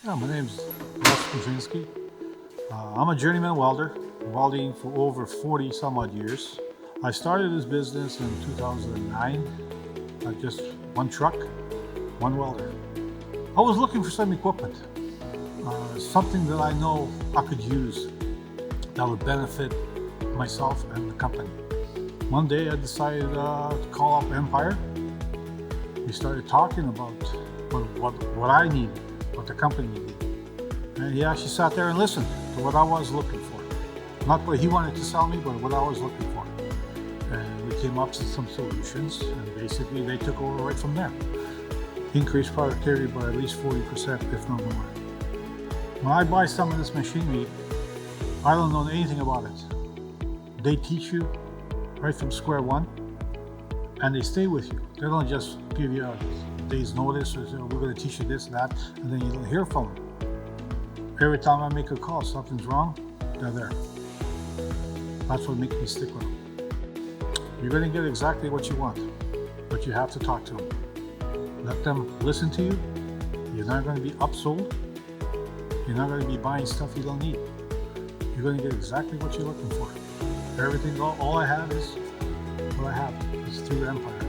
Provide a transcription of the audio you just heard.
Yeah, my name's Les Muszynski. I'm a journeyman welder, welding for over 40 some odd years. I started this business in 2009, just one truck, one welder. I was looking for some equipment, something that I know I could use that would benefit myself and the company. One day I decided to call up Empire. We started talking about what I needed, what the company needed. And he actually sat there and listened to what I was looking for. Not what he wanted to sell me, but what I was looking for. And we came up with some solutions, and basically they took over right from there. Increased productivity by at least 40%, if not more. When I buy some of this machinery, I don't know anything about it. They teach you right from square one, and they stay with you. They don't just give you a day's notice or say, we're going to teach you this and that, and then you don't hear from them. Every time I make a call, something's wrong, they're there. That's what makes me stick with them. You're going to get exactly what you want, but you have to talk to them. Let them listen to you. You're not going to be upsold. You're not going to be buying stuff you don't need. You're going to get exactly what you're looking for. Everything, all I have is what I have. It's through Empire.